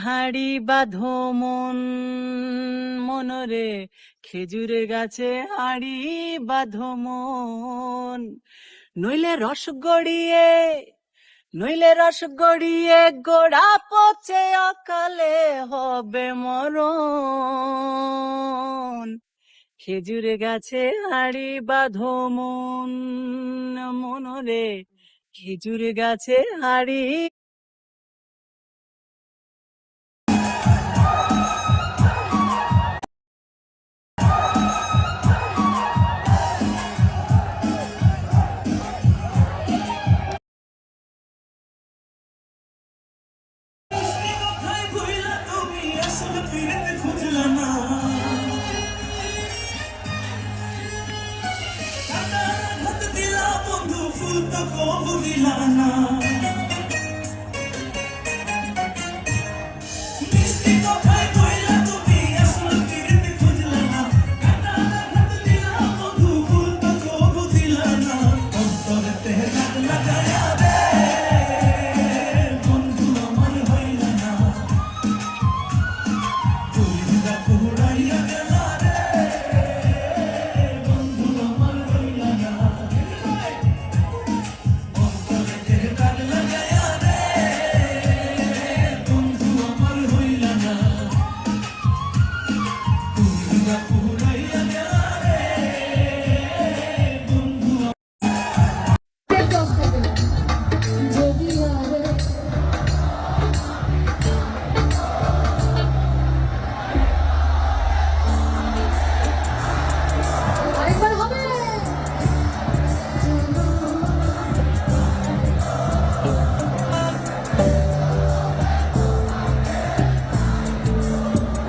হাড়ি বাঁধো মন মনরে, খেজুরে গাছে হাড়ি বাঁধো মন। নইলে রস গড়িয়ে গোড়া পচে অকালে হবে মরণ। খেজুরে গাছে হাড়ি বাঁধো মন মনরে, খেজুরে গাছে হাড়ি। ফুল তো কবু দিলা না, মিষ্টি কথায় কইলা তুমি আসল ফিরতে খুঁজলা না, কাটা হাত দিলা বন্ধু ফুল তো কবু দিলা না, অন্তরেতে দাগ লাগায়া রে বন্ধু আমার হইলা না, তুইরা কুড়াইয়া গেলা রে বন্ধু আমার হইলা না, অন্তরেতে দাগ লাগায়া রে বন্ধু আমার হইলা না, তুইরা কুড়াইয়া গেলা রে বন্ধু। আরেকবার হবে।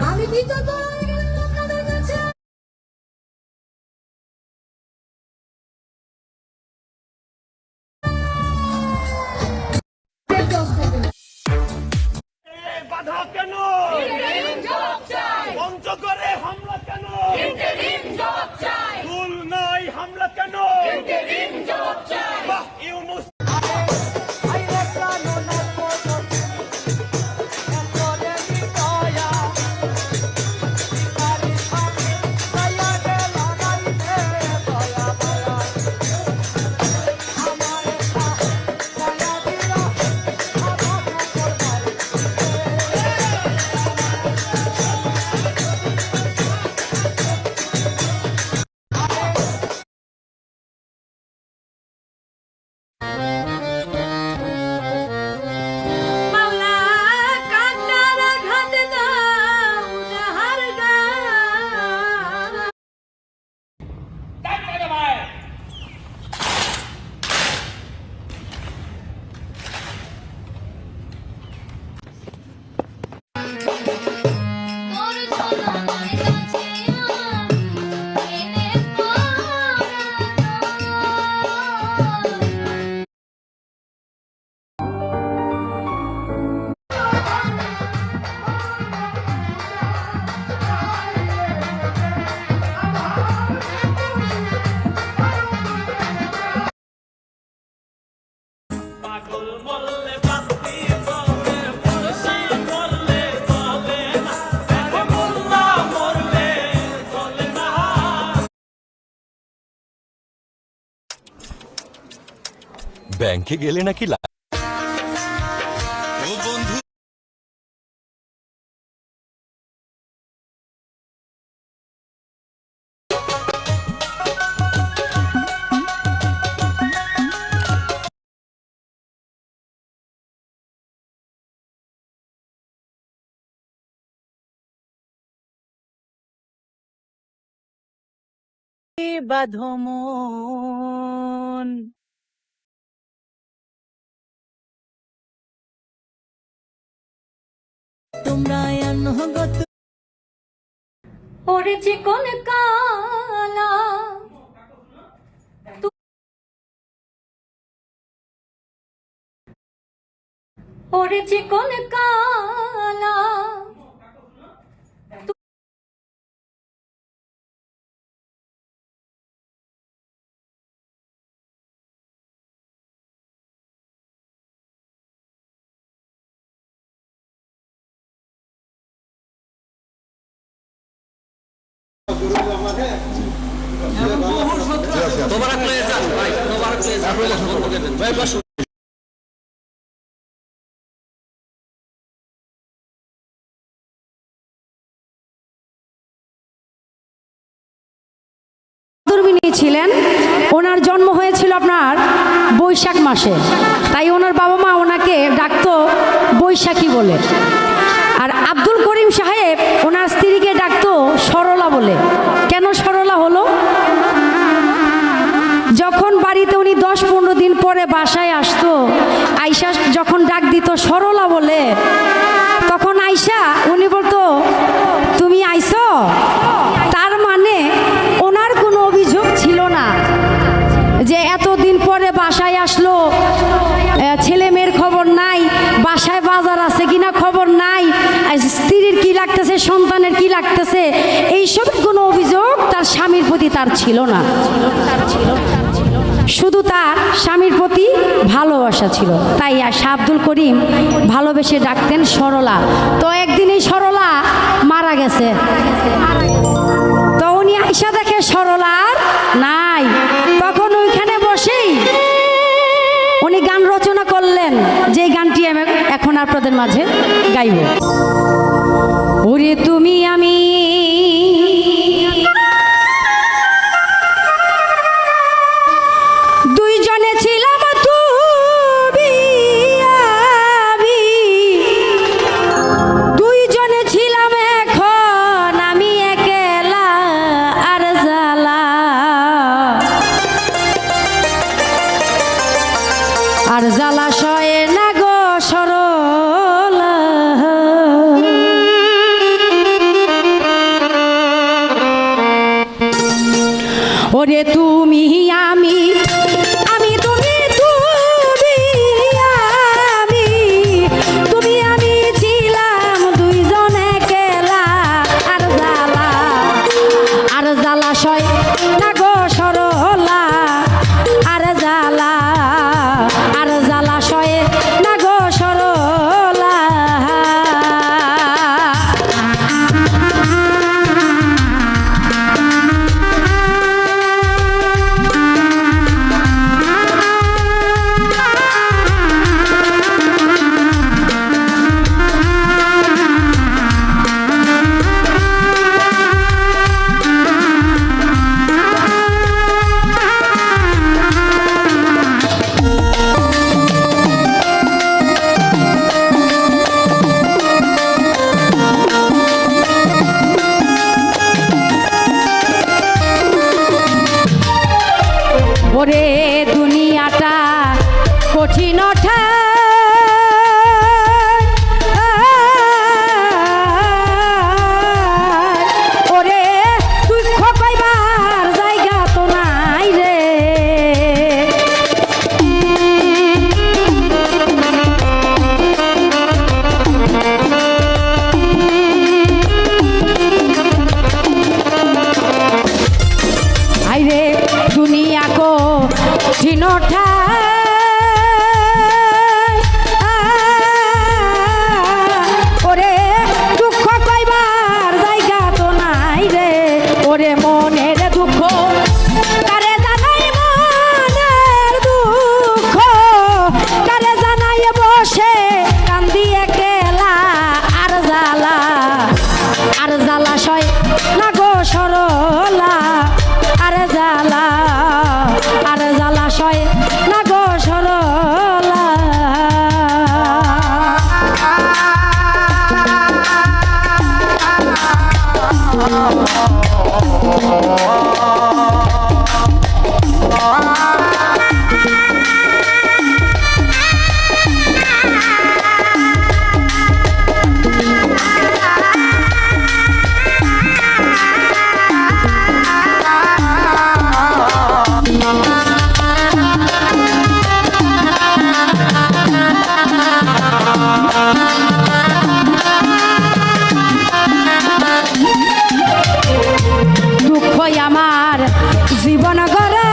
আমি বিতর্ক হয়ে গেলাম আপনাদের কাছে। বাধা কেন? পঞ্চগড়ে হামলা কেন? খুলনায় হামলা কেন? বাহ, ইউনূস মাওলা কান্নার আঘাত দাও যাহার গায়ে। তোর ঝলমলে কাছে আমি এনে পরানো। পাগল বললে বাতি বলে, পড়শি বললে চলে না, দেখো মোল্লা মরলে চলে না। ব্যাংকে গেলে নাকি ও বন্ধু বাঁধো মন। তোমরা অনুগত ওরে চিকন কালা ওরে চিকন কালা দুর্বিনী ছিলেন। ওনার জন্ম হয়েছিল আপনার বৈশাখ মাসে, তাই ওনার বাবা মা ওনাকে ডাকতো বৈশাখী বলে। আর আব্দুল করিম সাহেব ওনার স্ত্রীকে ডাকতো সরলা বলে। কেন সরলা হলো? যখন বাড়িতে উনি 10-15 দিন পরে বাসায় আসতো, আয়শা যখন ডাক দিত সরলা বলে, তখন আয়শা উনি বলতো তুমি আইছো। তার মানে ওনার কোনো অভিযোগ ছিল না যে এতদিন পরে বাসায় আসলো, ছেলে মেয়ের খবর নাই, বাসায় বাজার আছে কিনা খবর নাই, স্ত্রীর কি লাগতেছে, সন্তানের কি লাগতেছে, এইসব কোনো অভিযোগ তার স্বামীর প্রতি তার ছিল না। শুধু তার স্বামীর প্রতি ভালোবাসা ছিল। তাই আশা আব্দুল করিম ভালোবেসে ডাকতেন সরলা। তো একদিন এই সরলা মারা গেছে। তো উনি আয়শা দেখে সরলার নাই, তখন ওইখানে বসেই উনি গান রচনা করলেন, যে গানটি আমি এখন আপনাদের মাঝে গাইব। ওরে তুমি আমি দুইজনে ছিলাম, তুমি আমি দুইজনে ছিলাম, এখন আমি একলা আর জ্বালা, আর জ্বালা সয়ে না গো সরলা। ওরে তুমি আমি আমি তুমি তুমি আমি তুমি আমি ছিলাম দুইজন একলা, আর জ্বালা সয় না গো সরলা, আর জ্বালা সয়ে না গো সরলা। ওরে দুনিয়াটা কঠিন ওরে দুঃখ পাইবার জায়গা তো নাই রে। আইরে দুনিয়া কো ঠিনঠা ওরে দুঃখ কইবার জায়গা তো নাই রে। ওরে মনের দুঃখ কারে জানাই, মনের দুঃখ কারে জানাই, বসে কান্দি একলা, আর জ্বালা সয় না গো সরলা, আর জ্বালা সয় না গো সরলা। দুঃখ আমার জীবন গড়া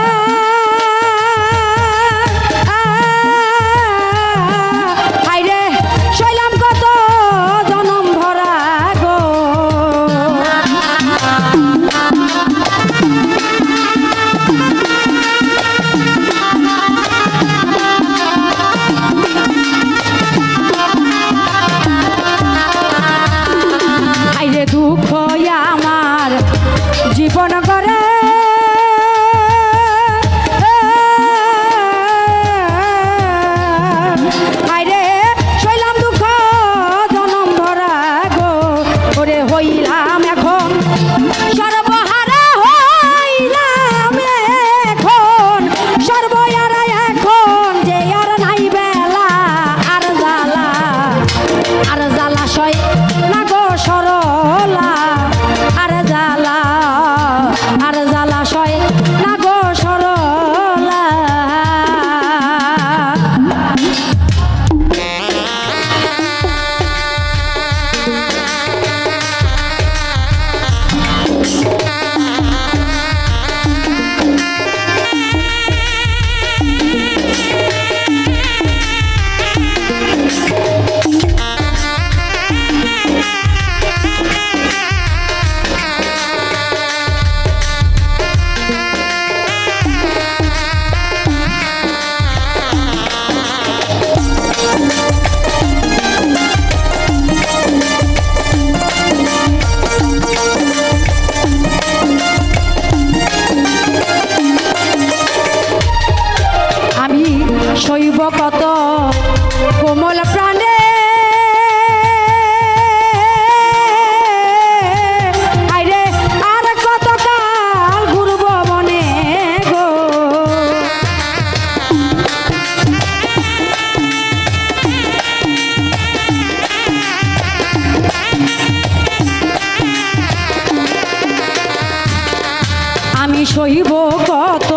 সহিব কত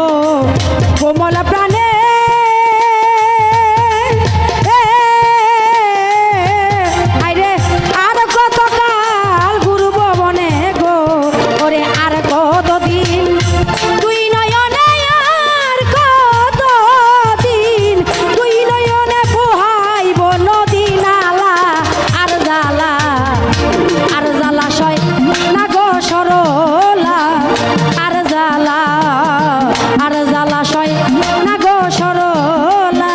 কোমল প্রাণে আইরে আর কত কাল গুরু ভবনে গো ওরে আর কত দিন দুই নয়নে আর কত দিন দুই নয়নে পোহাইব নদী নালা আর জ্বালা সয় না গো সরলা আর জ্বালা সয় না গো সরলা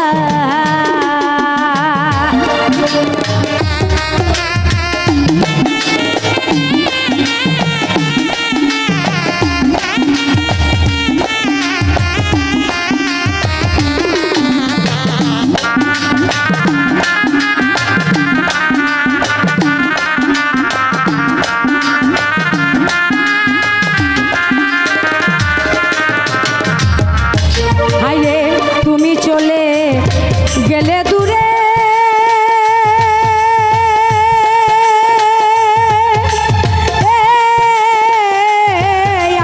হাইরে তুমি চলে গেলে দূরে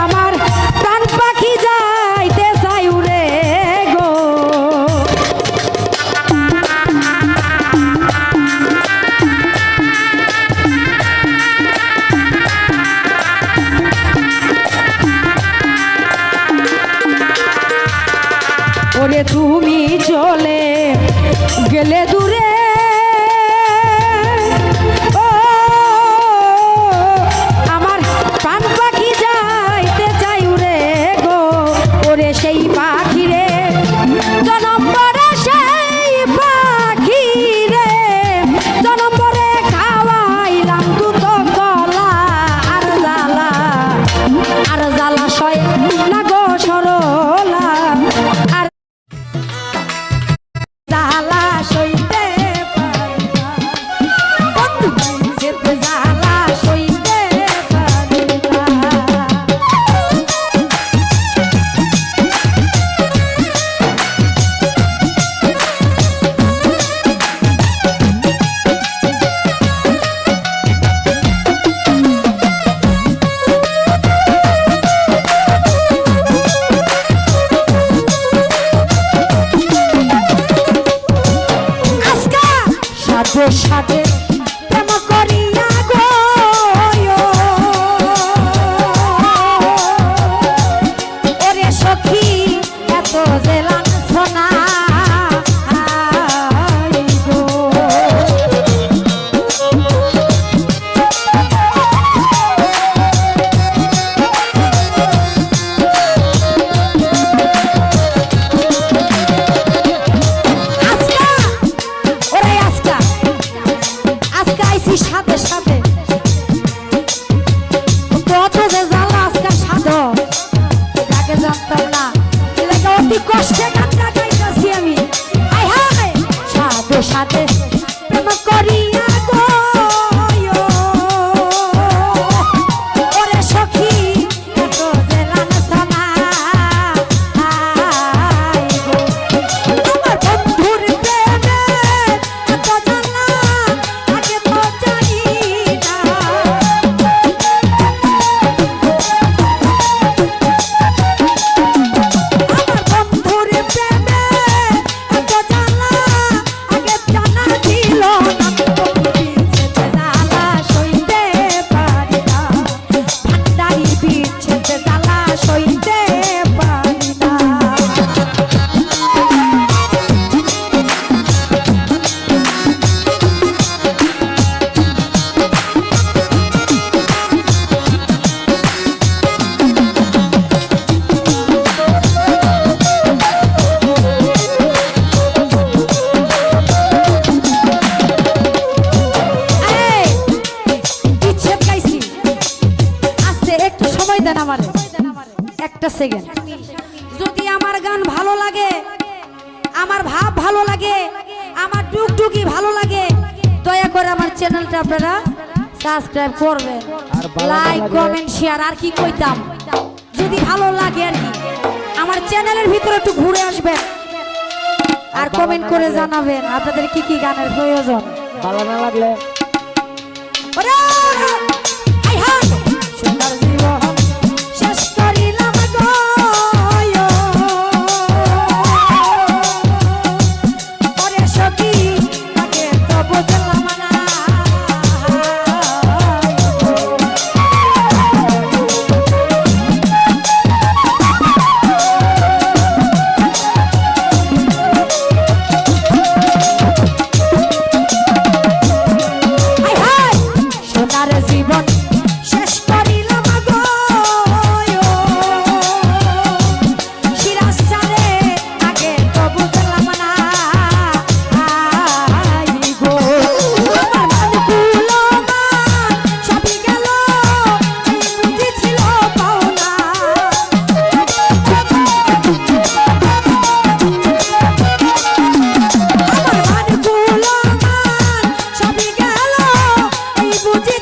আমার প্রাণ পাখি যাইতে চাই উড়ে গো ওরে তুমি চলে গেলে দূরে ও আমার প্রাণ পাখি যাইতে চাই উড়ে গো ওরে সেই পাখি রে জনম পরে সেই পাখি রে জনম পরে খাওয়াইলাম দুধ কলা আর জ্বালা সয় না গো সরলা আর জ্বালা সইতে পারি না বন্ধু যেতে জ্বালা সইতে পারি না আজকা সাথে সাথে প্রেম করিয়া গো ওরে সখী এত যে লাঞ্ছনা গো আজকা ওরে আজকা আইছি সাথে সাথে কত যে জ্বালা আজকা সাধ তাকে জানতাম না এলাকা অতি কষ্টে গানটা গাইতেছি আমি আয় হায় সাথে সাথে প্রেম করিয়া গো ওরে সখী এত যে লাঞ্ছনা গো আমার বন্ধুর প্রেমে এত জ্বালা আগে তো জানি না আমার বন্ধুর প্রেমে এত জ্বালা আগে জানা ছিল না যেতে জ্বালা সইতে পারি না ভান্ডারি বিচ্ছেদ জ্বালা সইতে পারি না এই, বিচ্ছেদ গাইছি। আস্তে একটু সময় দেন আমারে একটা সেকেন্ড যদি আমার গান ভালো লাগে আমার ভাব ভালো লাগে আমার টুকটুকি ভালো লাগে দয়া করে আমার চ্যানেলটা আপনারা সাবস্ক্রাইব করবেন লাইক কমেন্ট শেয়ার আর কি কইতাম যদি ভালো লাগে আর কি আমার চ্যানেলের ভিতরে একটু ঘুরে আসবেন আর কমেন্ট করে জানাবেন আপনাদের কি কি গানের প্রয়োজন ভালো না লাগলে ওরে আই হাই সুন্দর জীবন শেষ করিলাম গো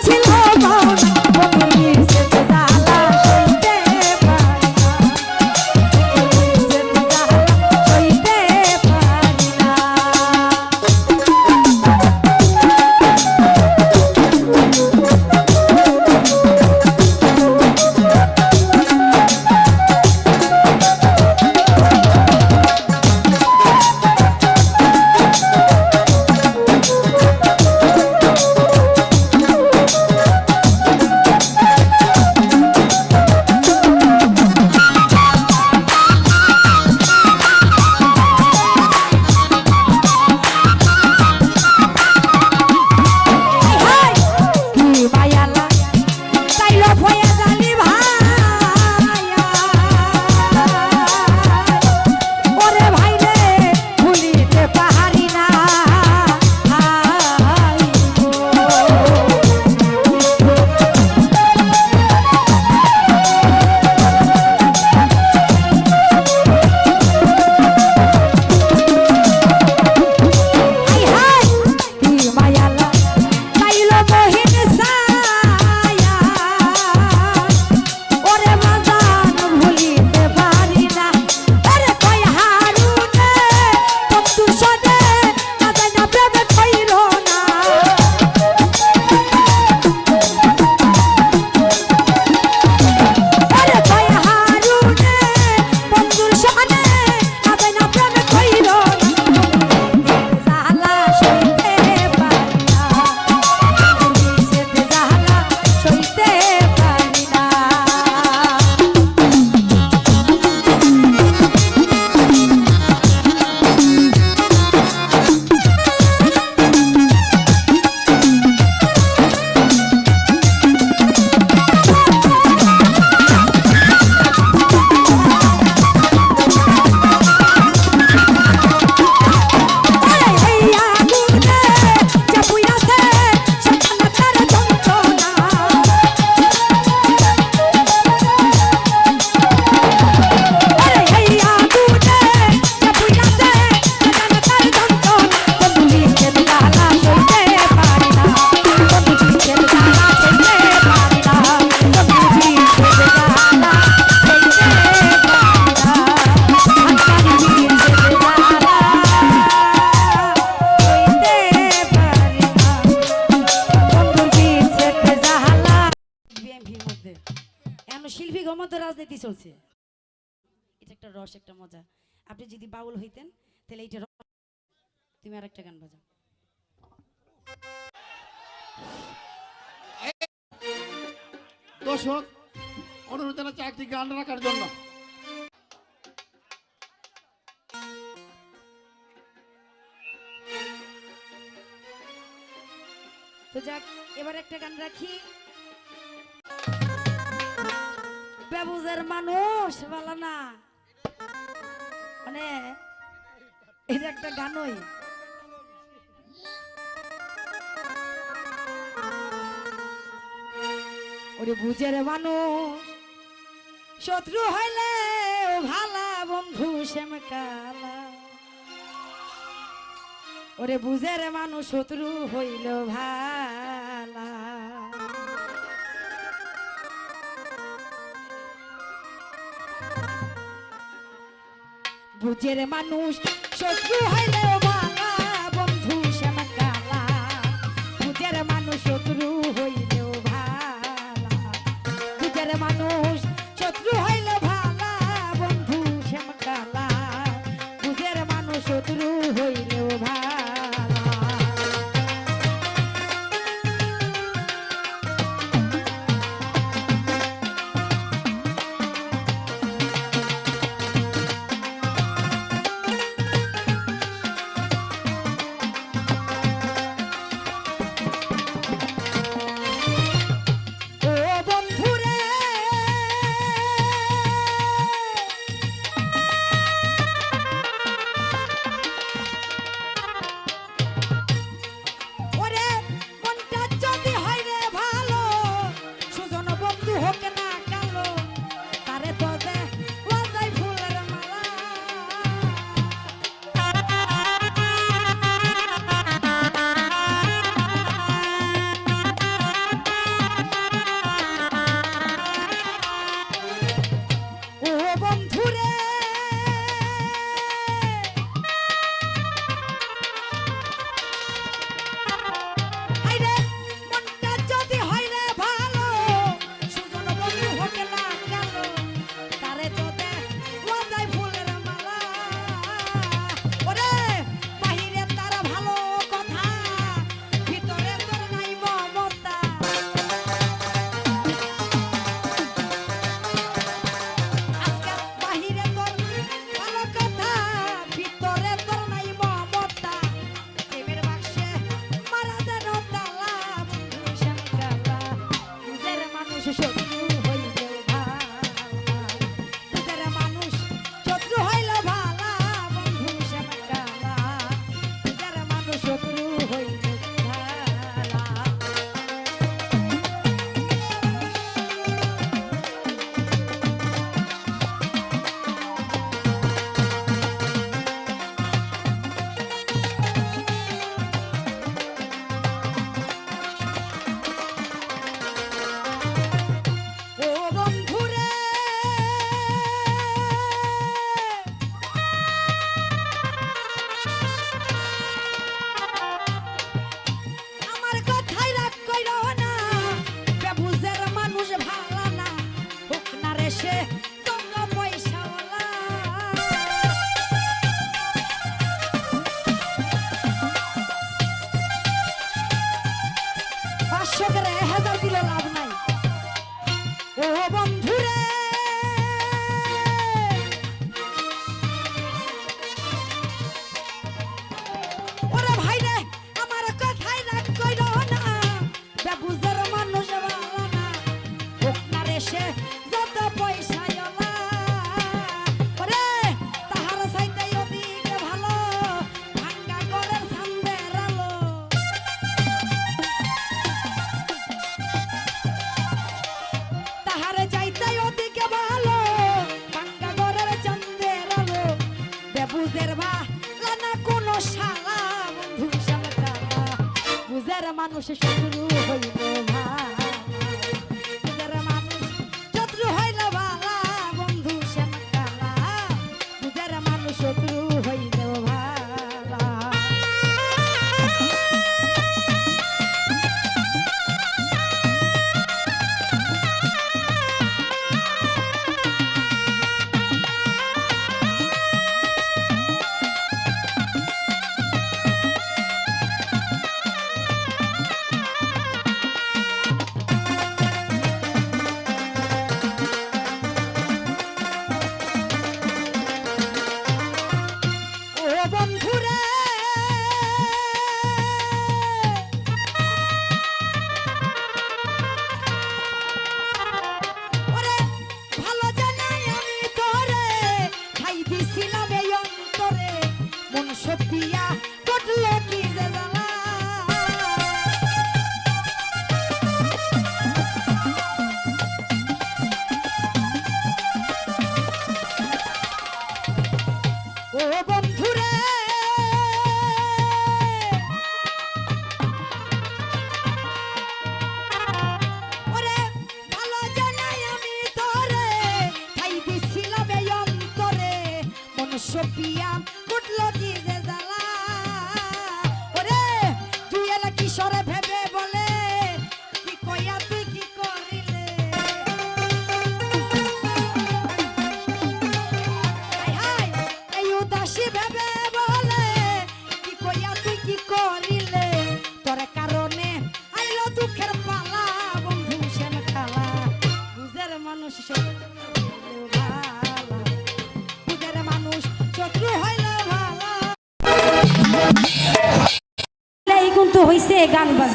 ছিল পাওনা বন্ধুর বিষের জ্বালা সইতে পারি না, বন্ধুর বিষের জ্বালা সইতে পারি না। শিল্পীর মধ্যে রাজনীতি চলছে, এটা একটা রস, একটা মজা। আপনি যদি বাউল হইতেন তাহলে এইটা রস। তুমি আর একটা গান বাজাও। দর্শক অনুরোধ জানাচ্ছি একটি গান রাখার জন্য। তো যাক, এবার একটা গান রাখি। বেবুজের মানুষ বলা না, মানে এটা একটা গানই। ওরে বুঝের মানুষ শত্রু হইলে ভালা বন্ধু শ্যামকালা। ওরে বুঝের মানুষ শত্রু হইল ভালা। বুঝের মানুষ শত্রু হইল ভালা বন্ধু শ্যামকালা। বুঝের মানুষ শত্রু হইল ভালা। বুঝের মানুষ শত্রু হইল ভালা বন্ধু শ্যামকালা। বুঝের মানুষ শত্রু হইল ভালা। শত্রু হইলেও ভালা বুঝের মানুষ শত্রু হইলেও ভালা বন্ধু শ্যাম কালা বুঝের মানুষ শত্রু হইলেও ভালা ও বন্ধুরে আমার কথাই রাগ কইরো না বেবুজের মানুষ ভালা না হোক না রে সে যত পয়সাওয়ালা পাঁচশো করে 1000 দিলে লাভ নাই ও বন্ধুরে ওরে ভাই রে আমার কথাই রাগ কইরো না বেবুজের মানুষ ভালো না হোক না রে সে যত পয়সাওয়ালা ওরে তাহার চাইতে ওদিকে ভালো ভাঙ্গা ঘরের সামনের আলো তাহারে যাইতে ওদিকে ভালো ভাঙ্গা ঘরের চাঁদের আলো বেবুজের ভালা না কোনো শালা বন্ধু শ্যাম কালা বুঝের মানুষ শত্রু হইলে ভালা বুঝের মানুষ শত্রু হইলে ভালা বন্ধু শ্যাম কালা বুঝের মানুষ শত্রু হইলে ভালা ও বন্ধুরে ওরে ভালো জানাই আমি তোরে খাই দিছিলাম এই অন্তরে মন সপিয়া কটলো কি যে জ্বালা ও বন্ধুরে ওরে ভালো জানাই আমি তোরে খাই দিছিলাম এই অন্তরে মন সপিয়া কুটলো কি যে জ্বালা ওরে জুয়েল কিশোরে ভেবে বলে কি কইয়া তুই কি করিলে হাই হাই এই উদাসী ভেবে বলে কি কইয়া তুই কি করিলে তোর কারণে আইলো দুঃখের পালা বন্ধু শ্যাম কালা বুঝের মানুষ শত্রু হইলেও ভালা বুঝের মানুষ শত্রু হইলেও ভালা এই কিন্তু হইছে গান বাজ